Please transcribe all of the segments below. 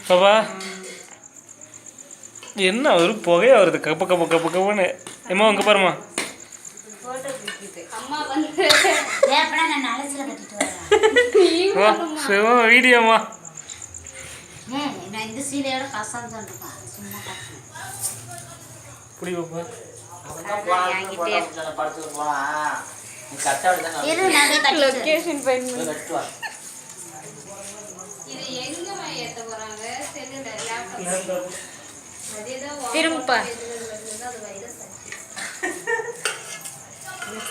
பாப்பா என்ன ஒரு புகையா வருது கப்ப கப்ப கப்ப கப்பன்னு. ஏம்மா அங்கே பாருமா. வீடியோமா புடி பாப்பா. லொகேஷன் ஃபைண்ட் பண்ணு. இது எங்க ஏத்த போறாங்க செல்லுல லேப்டாப் திரும்ப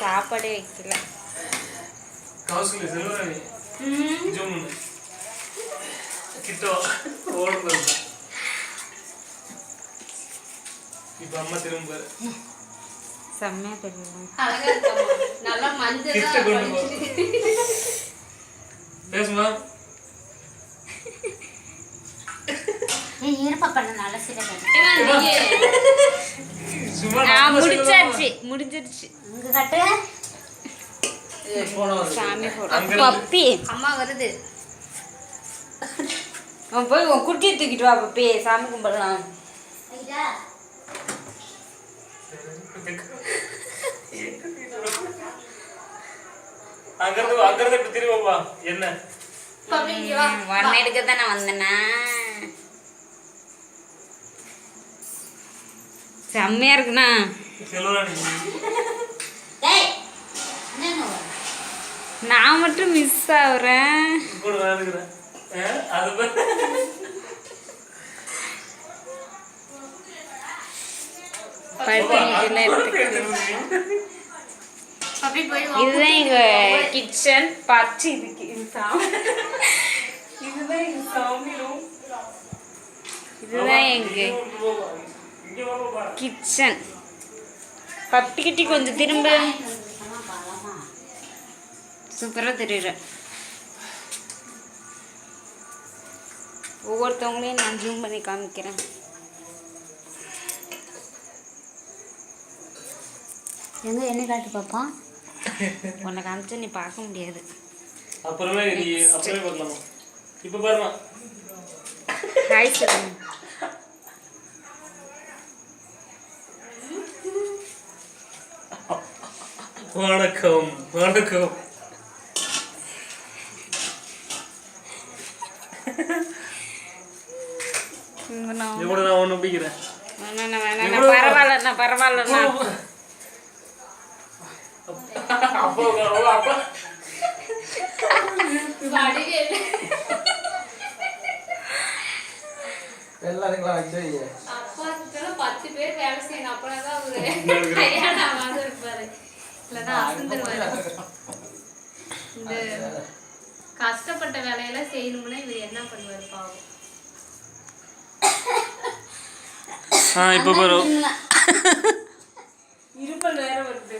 சாப்பாடே வைக்கல. கௌசல்யா செல்வராணி ஜூம் கிட்ட ஓடுறது. இப்போ அம்மா திரும்ப செம்மையா தெரியும். அழகா இருக்கமா. நல்லா மஞ்சள் கிட்ட கொண்டு போ. பேசுமா. இருப்பா பண்ண நல்ல சீலை முடிச்சாச்சு முடிஞ்சிருச்சு. இங்க கட்டு சாமி போடுறோம். பப்பி அம்மா வருது. அவன் போய் உன் குட்டியை தூக்கிட்டு வா பப்பி, சாமி கும்பிடலாம். அங்கிருந்து இப்படி திரும்பா. என்ன ஒன் எடுக்க தானே வந்தேன்னா. செம்மையா இருக்குண்ணா. நான் மட்டும் மிஸ் ஆகுறேன். இதுதான் எங்க கிச்சன். பச்சு இதுதான் எங்க கிச்சன். பப்பி கிட்டி கொஞ்சம் திரும்ப. சூப்பரா தெரியுற. ஒவ்வொருத்தவங்களையும் நான் ஜூம் பண்ணி காமிக்கிறேன். எங்க என்ன காட்டு பாப்பா. உன்னை காமிச்சா நீ பார்க்க முடியாது. அப்புறமே பார்க்கலாமா. இப்போ பாருமா. ஹாய் சொல்லுங்க. வணக்கம் வணக்கம். நான் ஒன்று பிடிக்கிறேன். பரவாயில்லண்ணா பரவாயில்லண்ணா. அப்பா 10 பேர் வேலை செய்யணும். அப்பதான் இருப்பாரு. இல்லைன்னா அசந்துருவாரு. இந்த கஷ்டப்பட்ட வேலையெல்லாம் செய்யணும்னா இவர் என்ன பண்ணுவார் பாவம். இப்போ பாரு. இருப்பல் வேற வருது.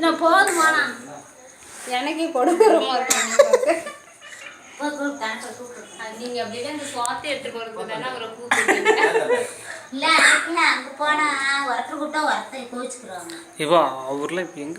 நான் போதுமாண்ணா. எனக்கே கொடுக்குறோமா இருக்கு. நீங்க அப்படியே அந்த சுவாத்தி எடுத்து போறது தானே அவரை கூப்பிடுறீங்க. இல்ல அங்க போனா ஒருத்தர் கூப்பிட்டா ஒருத்தர் கோச்சுக்குறாங்க. இவா அவர்லாம் இப்போ எங்க